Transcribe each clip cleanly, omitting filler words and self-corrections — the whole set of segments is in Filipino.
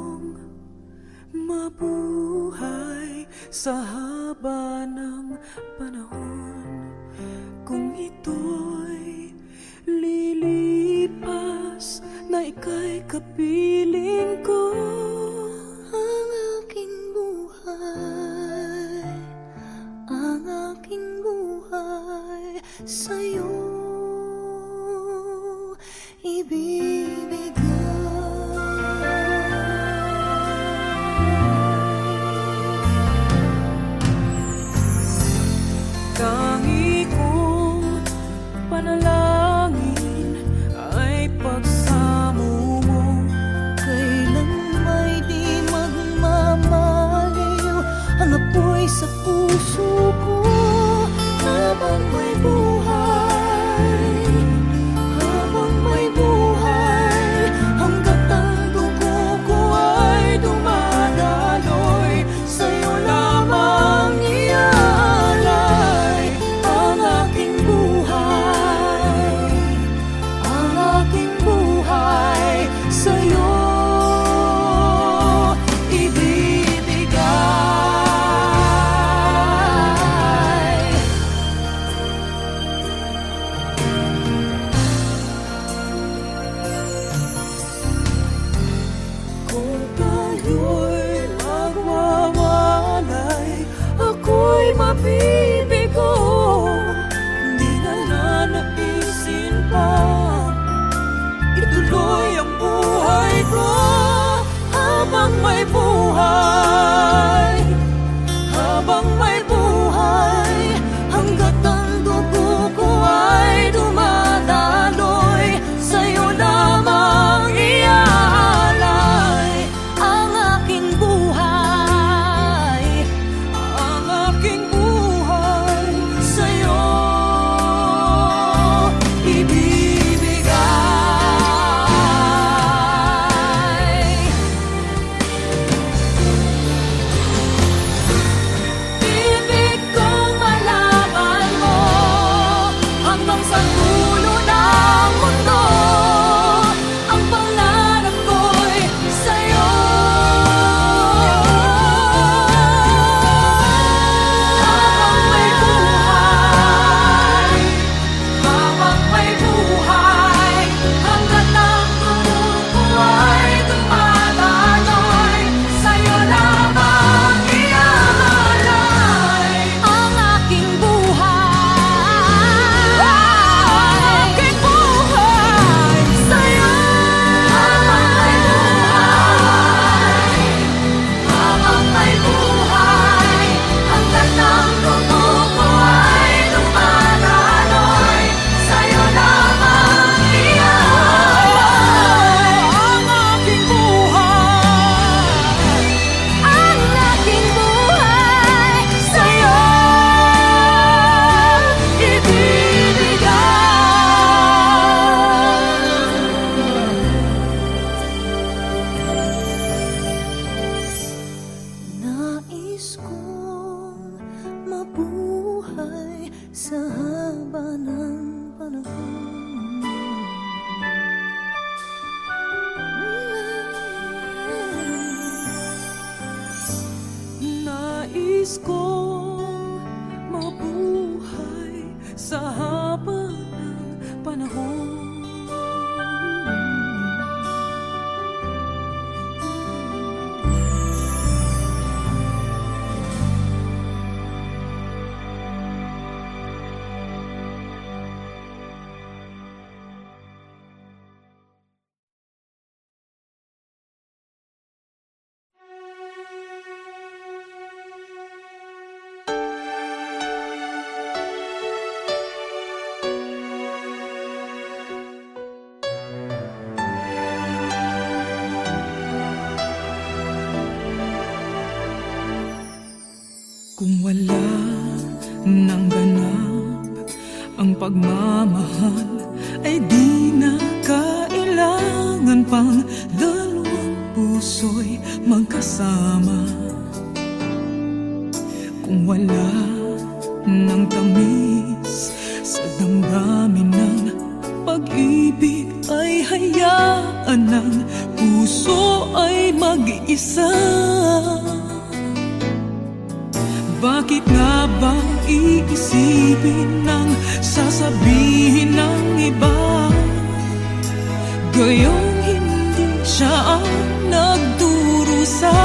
kong mabuhay sa haba ng panahon. Kung ito'y lilipas na ika'y kapiling ko, ang aking buhay, ang aking buhay sa'yo ibibigay. Tangi kong panalangin ay pagsamo mo. Kailan may di magmamaliw ang apoy sa puso ko, habang may buhay, habang may buhay, hanggat ang dugo ko ay dumadaloy, sa'yo lamang iaalay ang aking buhay, ang aking buhay sa'yo ibibigay. Kung tayo'y magwawalay, ako'y mabibigo. Di na nanaisin pa ituloy ang buhay ko, habang may buhay, habang may buhay, hanggat ang dugo ko ay dumadaloy, sa'yo lamang iaalay ang aking buhay, ang aking buhay sa'yo ibibigay. Ibig kong malaman mo hanggang sa dulo ng mundo, ang pangarap ko'y sa'yo. Habang may buhay, habang may buhay, hanggat ang dugo ko ay dumadaloy, sa'yo lamang iaalay ang aking buhay, ang aking buhay sa'yo. Habang may buhay, hanggat ang dugo ko ay dumadaloy, sa'yo lamang iaalay ang aking buhay, ang aking buhay sa'yo ibibigay. Nais kong mabuhay sa haba ng panahon. Nais kong mabuhay sa haba ng panahon. Kung wala nang ganap ang pagmamahal, ay di na kailangan pang dalawang puso'y magkasama. Kung wala nang tamis sa damdamin ng pag-ibig, ay hayaan ng puso ay mag mag-iisa? Bakit nga ba iisipin ng sasabihin ng iba? Gayong hindi siya ang nagdurusa.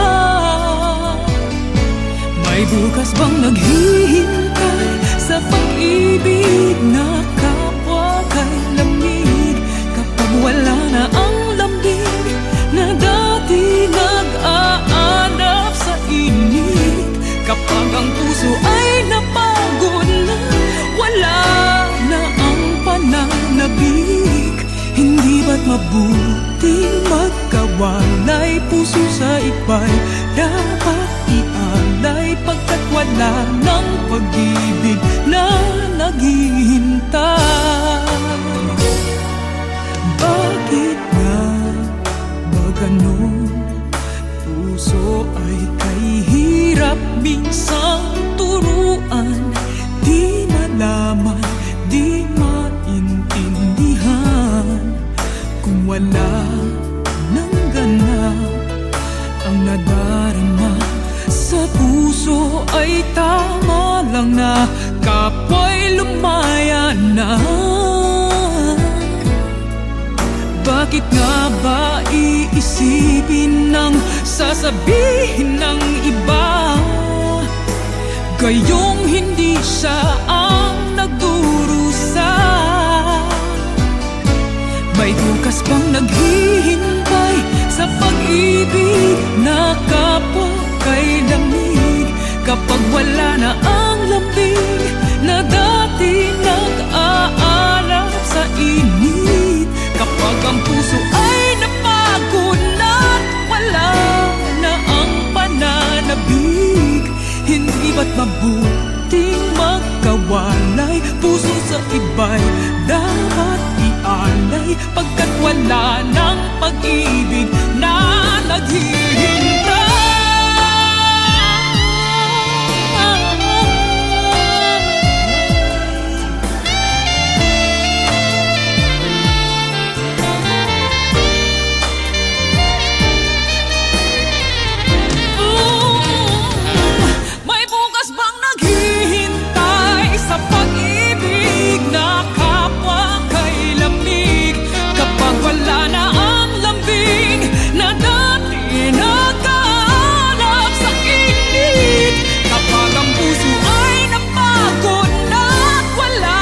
May bukas bang naghihintay sa pag-ibig na kapwa kay lamig? Kapag wala na ang lambing na dati nag-aanap sa init, kapag ang puso ay napagod na, wala na ang pananabik, hindi ba't mabuting magkawalay? Puso sa iba'y dapat ialay, pagkat wala ng pag-ibig na naghihintay. Bakit nga ba ganon? Puso ay kahirap minsang turuan, di malaman, di maintindihan. Kung wala nang ganap ang nadarama sa puso, ay tama lang na kapwa'y lumaya na. Bakit nga ba iisipin ng sasabihin ng iba? Gayong hindi siya ang nagdurusa. May bukas bang naghihintay sa pag-ibig na kapwa kay lamig? Kapag wala na ang lambing na dati nag-aalap sa init, kapag ang puso ay napagod na, wala na ang pananabik, hindi ba't mabuting magkawalay? Puso sa iba'y dapat ialay, pagkat wala ng pag-ibig na naghihintay. May bukas bang naghihintay sa pag-ibig na kapwa kay lamig? Kapag wala na ang lambing na dati nag-aalap sa init, kapag ang puso ay napagod na, wala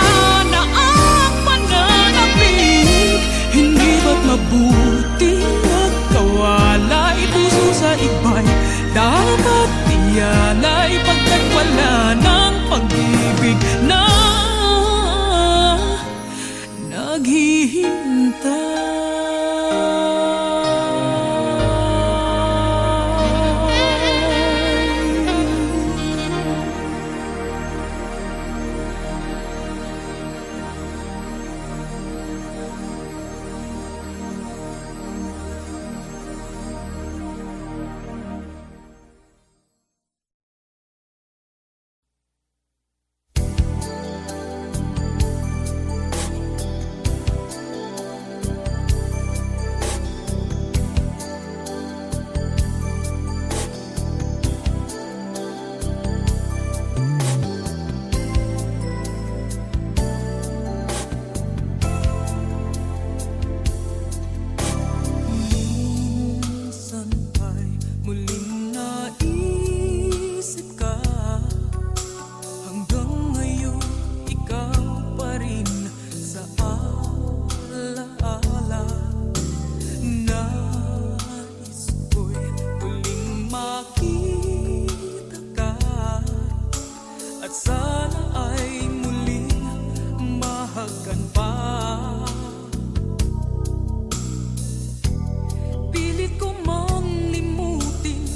na ang pananabik, hindi ba't mabuting magkawalay? Puso sa iba'y dapat ialay, pagkat wala ng pag-ibig na naghihintay. Minsan ay muling naisip ka, hanggang ngayon ikaw pa rin sa alaala. Nais ko'y muling makita ka, at sana ay muling mahagan pa. Pilit ko mang limutin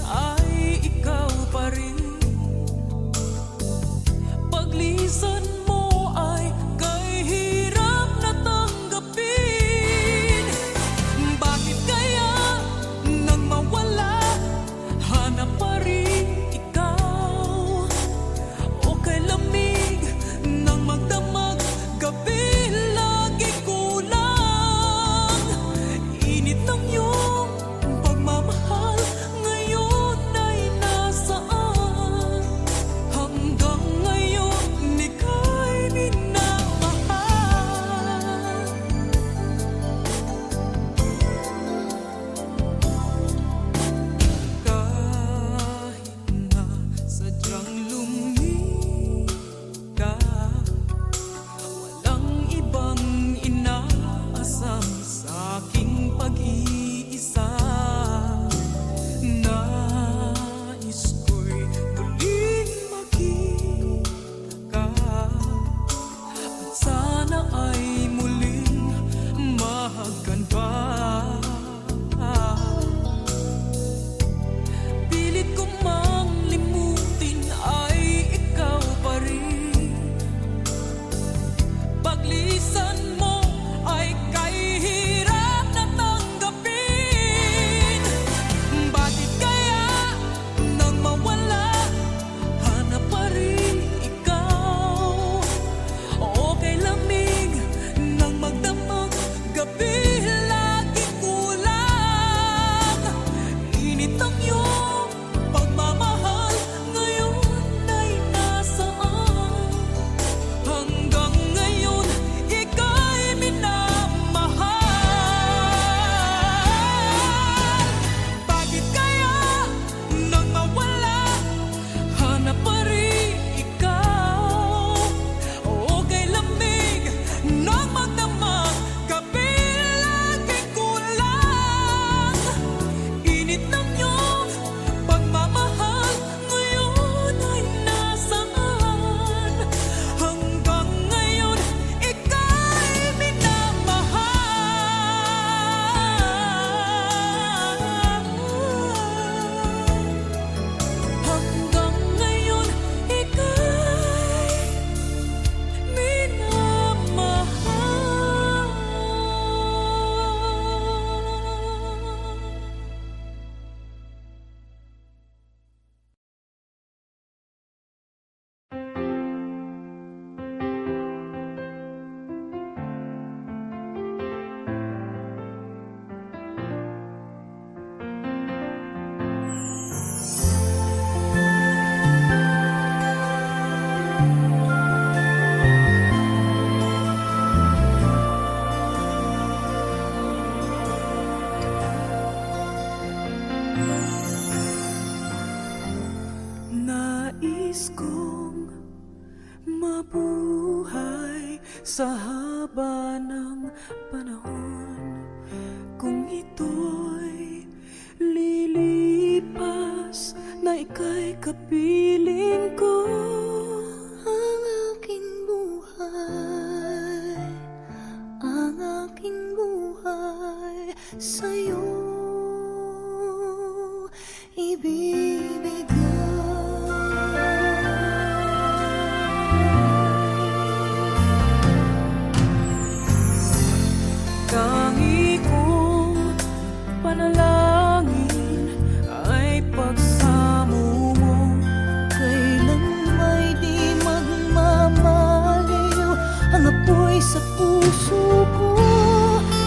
Nais kong mabuhay sa haba ng panahon. Kung ito'y lilipas, na ika'y kapiling ko. Ang aking buhay, ang aking buhay sa'yo Tangi kong panalangin ay pagsamo mo. kailan may di magmamaliw ang apoy sa puso ko.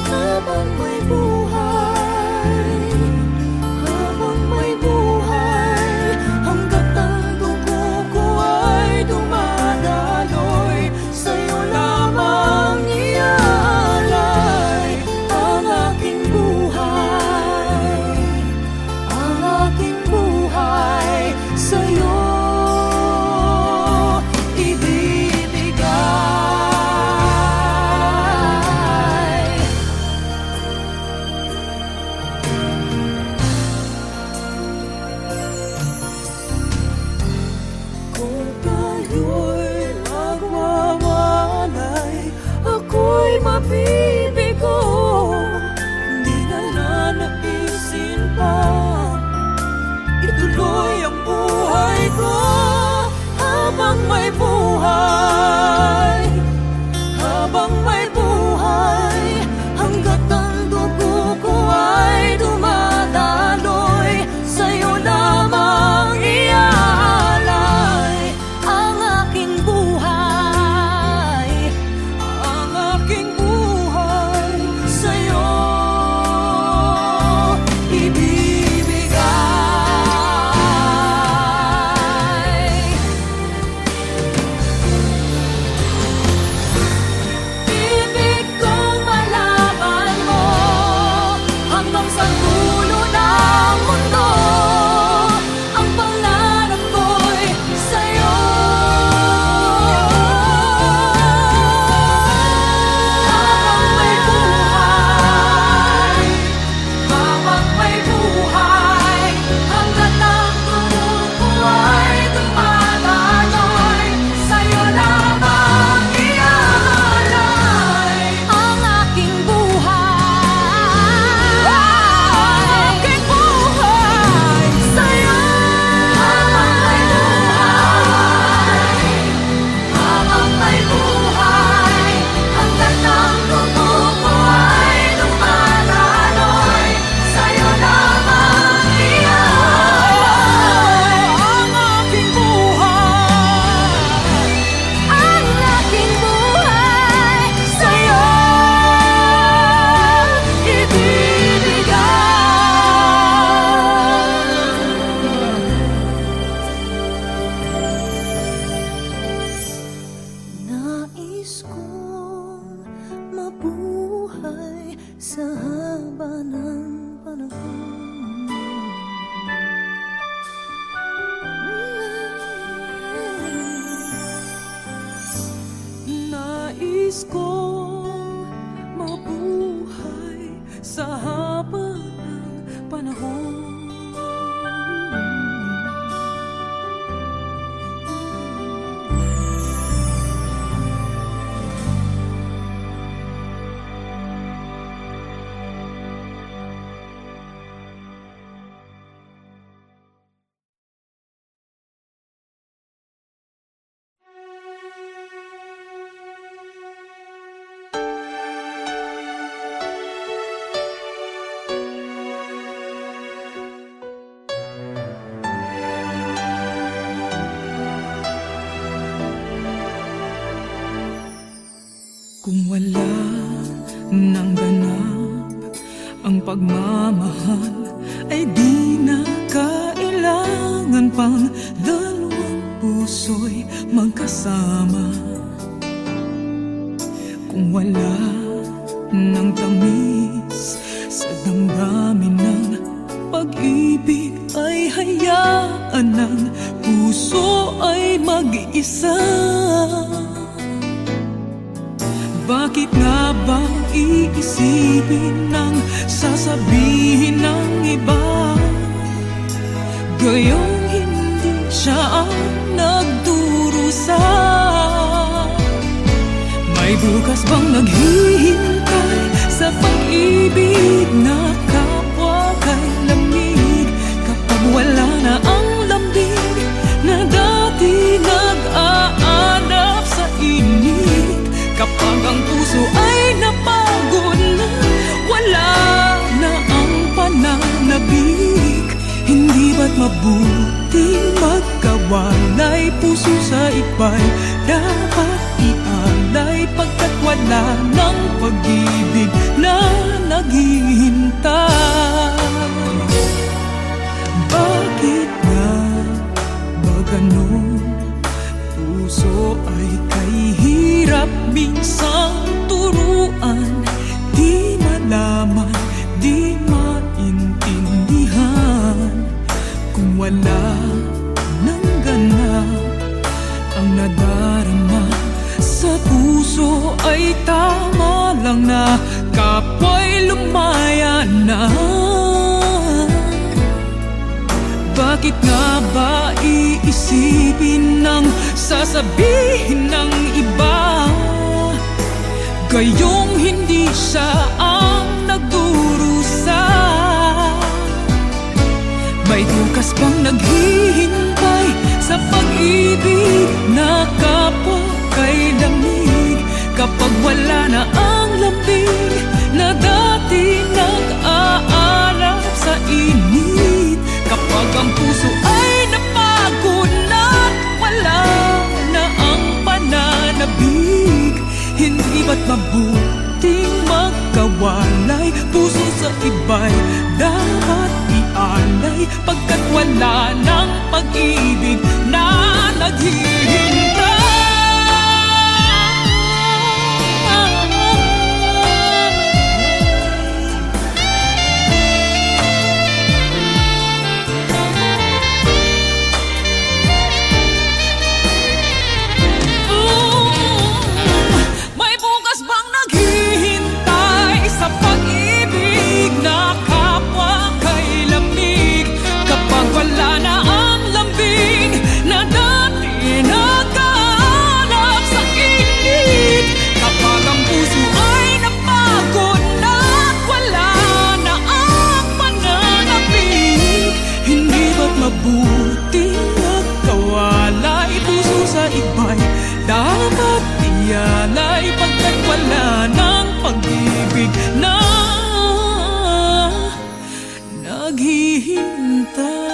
Habang may buhay, habang may buhay, hanggat ang dugo ko ay dumadaloy, sa'yo lamang iaalay ang aking buhay, ang aking buhay sa'yo ibibigay. Kung tayo'y magwawalay, ako'y mabibigo. Di na nanaisin pa ituloy ang buhay ko. Habang may buhay, habang may buhay, hanggat ang dugo ko ay dumadaloy, sa'yo lamang iaalay Ang aking buhay, ang aking buhay sa'yo ibibigay. ibig kong malaman mo hanggang sa dulo ng mundo. Ang pangarap ko'y sa'yo. Habang may buhay, habang may buhay, hanggat ang dugo ko ay dumadaloy, sa'yo lamang iaalay ang aking buhay, ang aking buhay sa'yo. Habang may buhay, hanggat ang dugo ko ay dumadaloy, sa'yo lamang iaalay Ang aking buhay, ang aking buhay sa'yo ibibigay. Nais kong mabuhay sa haba ng panahon. nais kong mabuhay sa haba ng panahon. Kung wala nang ganap ang pagmamahal, ay di na kailangan pang dalawang puso'y magkasama. Kung wala nang tamis sa damdamin ng pag-ibig, ng puso ay mag-isa. Bakit nga bang iisipin ng sasabihin ng iba? Gayong hindi siya ang nagdurusa. May bukas bang naghihintay sa pag-ibig na kapwa kay lamig? Kapag wala na ang lambing na dati nag-aanap sa init, kapag ang puso ay napagod na, wala na ang pananabik, hindi ba't mabuting magkawalay? Puso sa iba'y dapat ialay, pagkat wala ng pag-ibig na naghihintay. Bakit nga ba ganun? Puso ay kay hirap minsang turuan, di malaman, di maintindihan. Kung wala nang ganap ang nadarama sa puso, ay tama lang na kapwa'y lumaya na. Bakit nga ba iisipin ng sasabihin ng iba? Gayong hindi siya ang nagdurusa. May bukas bang naghihintay sa pag-ibig na kapwa kay lamig? Kapag wala na ang lambing na dati nag-aanap sa init, kapag ang puso ay napagod na, wala na ang pananabik, hindi ba't mabuting magkawalay? Puso sa iba'y dapat ialay, pagkat wala ng pag-ibig na naghihintay. Mabuting magkawalay, puso sa iba'y dapat ialay, pagkat wala ng pag-ibig na naghihintay.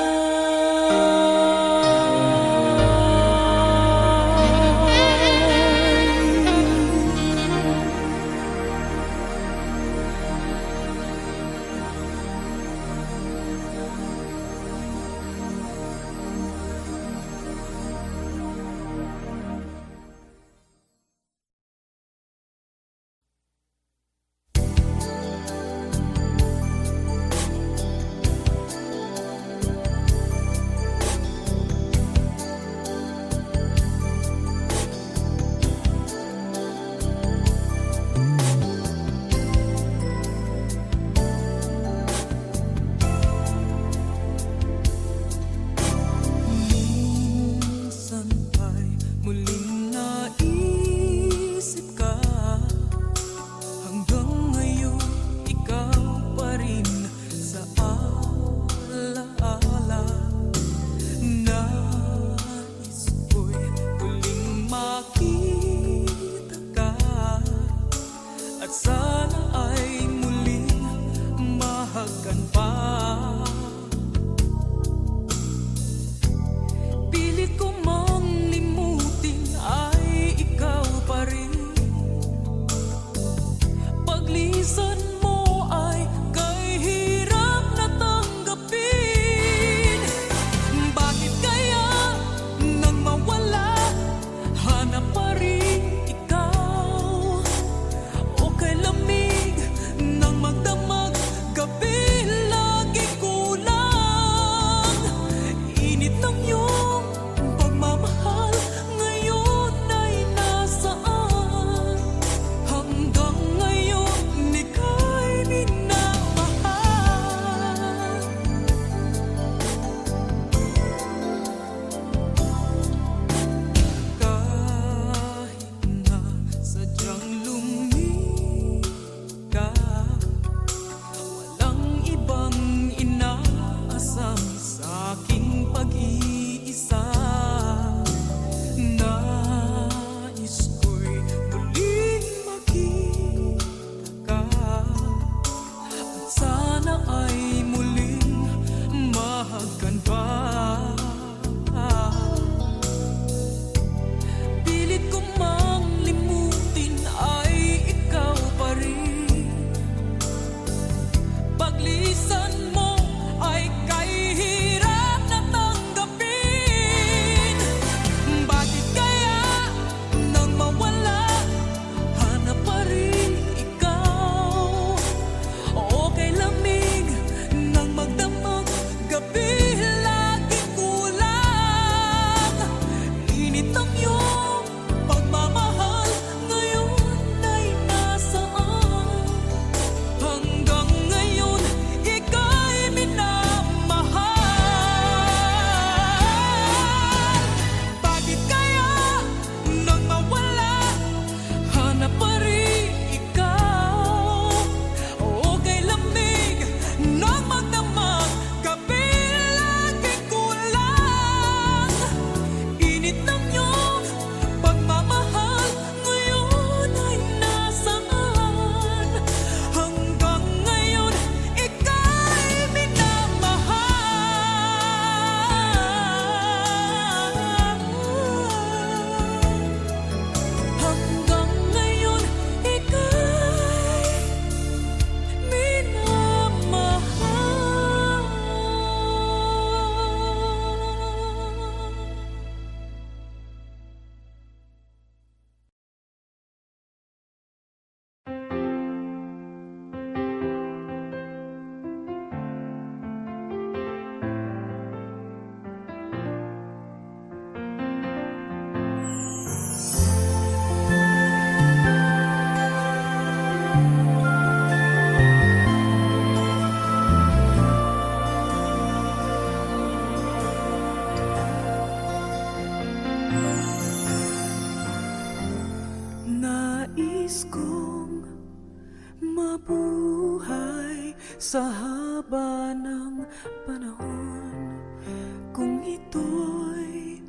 Pilit ko mang limutin ay ikaw pa rin. Paglisan mo ay kahirap na tanggapin. Bakit kaya nang mawala, hanap pa rin ikaw? O kay lamig nang magdamag, gabi laging kulang. Init ng iyong pagmamahal, ngayon ay nasaan? Hanggang ngayon, ika'y minamahal. Bakit kaya nang mawala, hanap pa rin ikaw? O kay lamig nang magdamag, gabi laging kulang. Init ng iyong pagmamahal, ngayon ay nasaan? Hanggang ngayon, ika'y minamahal. Hanggang ngayon, ika'y minamahal. Nais kong mabuhay sa haba ng panahon. Kung ito'y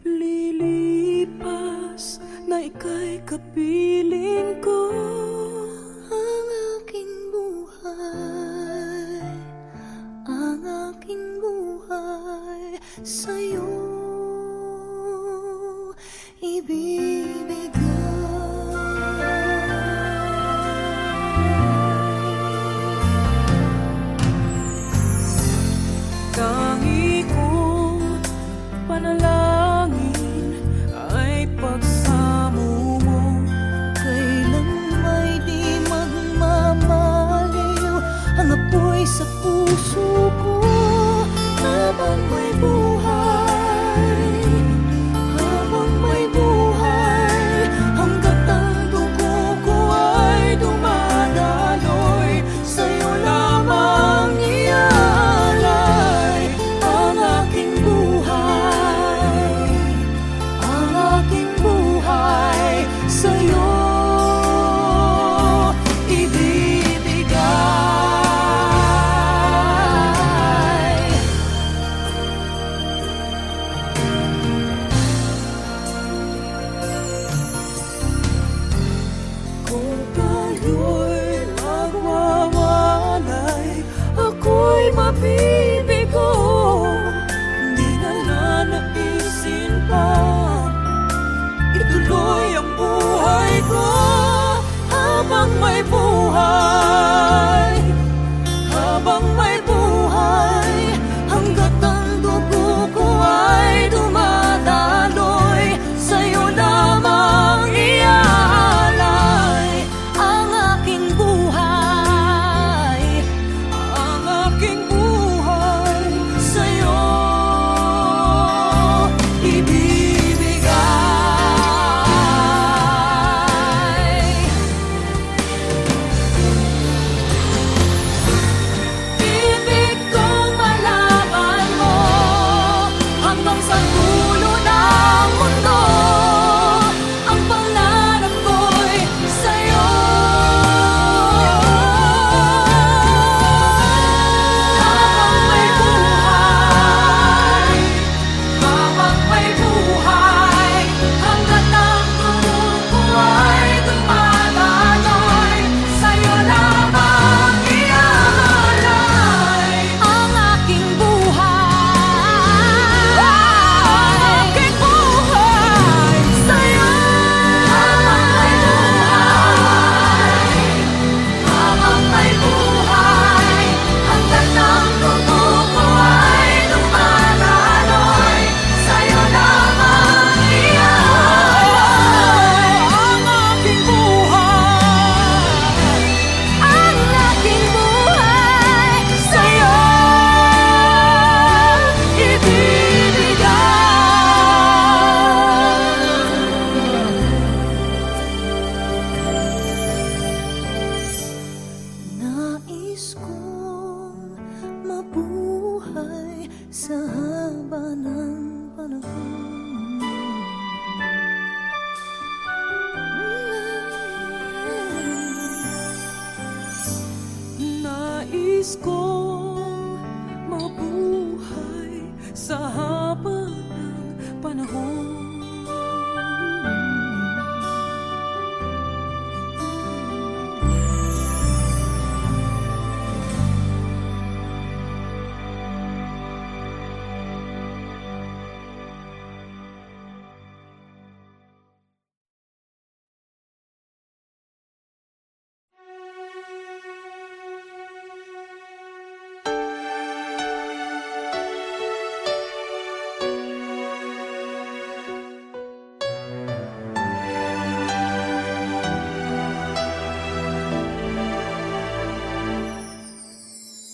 lilipas, na ika'y kapiling ko. Ang aking buhay sa'yo ibibigay. Tangi kong panalangin ay pagsamo mo. Kailan may di magmamaliw ang apoy sa puso ko. Habang may buhay, hanggat ang dugo ko ay dumadaloy, sa'yo lamang ialay ang aking buhay, sa'yo ibibigay. Kung tayo'y magwawalay, ako'y mabibigo. Di na nanaisin pa ituloy ang buhay ko. Habang may buhay, hanggat ang dugo ko ay dumadaloy, sa'yo lamang iaalay ang aking buhay, haba ng panahon. Nais kong mabuhay sa haba ng panahon.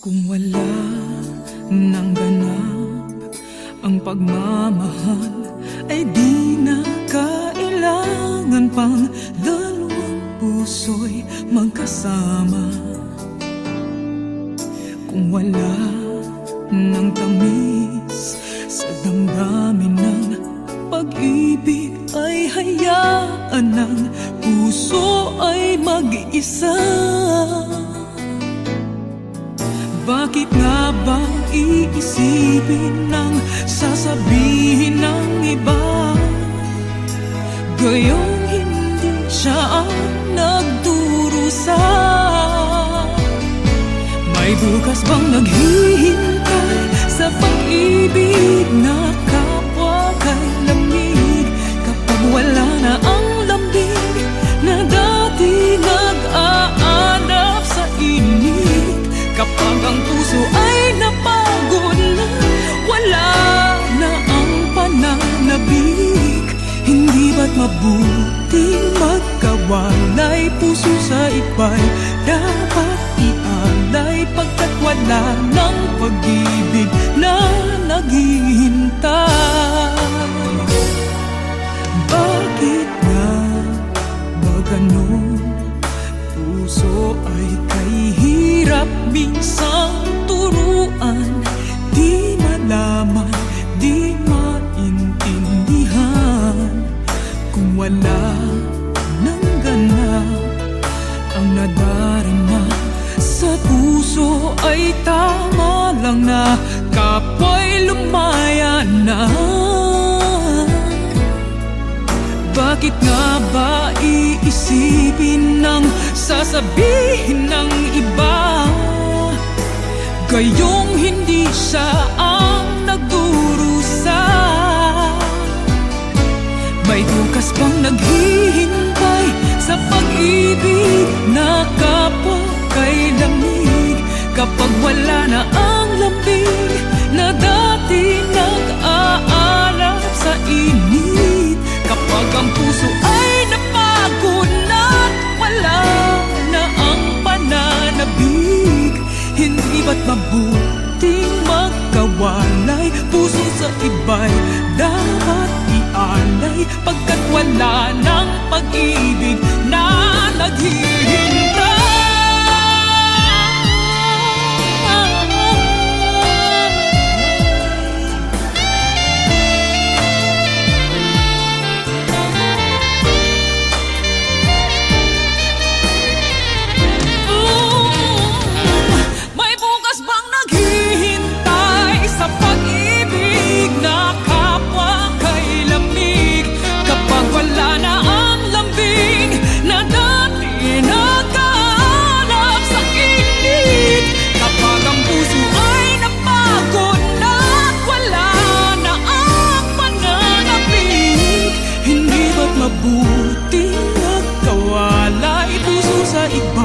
Kung wala nang ganap ang pagmamahal, ay di na kailangan pang dalawang puso'y magkasama. Kung wala nang tamis sa damdamin ng pag-ibig, ay hayaan ng puso ay mag-isa. Bakit nga ba iisipin ng sasabihin ng iba, gayong hindi siya ang nagdurusa? May bukas bang naghihintay sa pag-ibig na kapwa kay lamig, kapag wala na ang lambing na dati nag-aanap sa init? Kapag ang puso ay napagod na, wala na ang pananabik, hindi ba't mabuting magkawalay? Puso sa iba'y dapat ialay, pagkat wala ng pag-ibig na naghihintay. Bakit nga ba ganon? Puso ay kay hirap minsang turuan, di malaman, di maintindihan. Kung wala nang ganap ang nadarama sa puso, ay tama lang na kapwa'y lumaya na. Bakit nga ba iisipin ng sasabihin ng iba, gayong hindi siya ang nagdurusa? May bukas bang naghihintay sa pag-ibig na kapwa kay lamig, kapag wala na ang lambing na dati nag-aalap sa init? Kapag ang puso ay napagod na, wala na ang pananabik, hindi ba't mabuting magkawalay? Puso sa iba'y dapat ialay, pagkat wala ng pag-ibig na naghihintay. Mabuting magkawalay, puso sa iba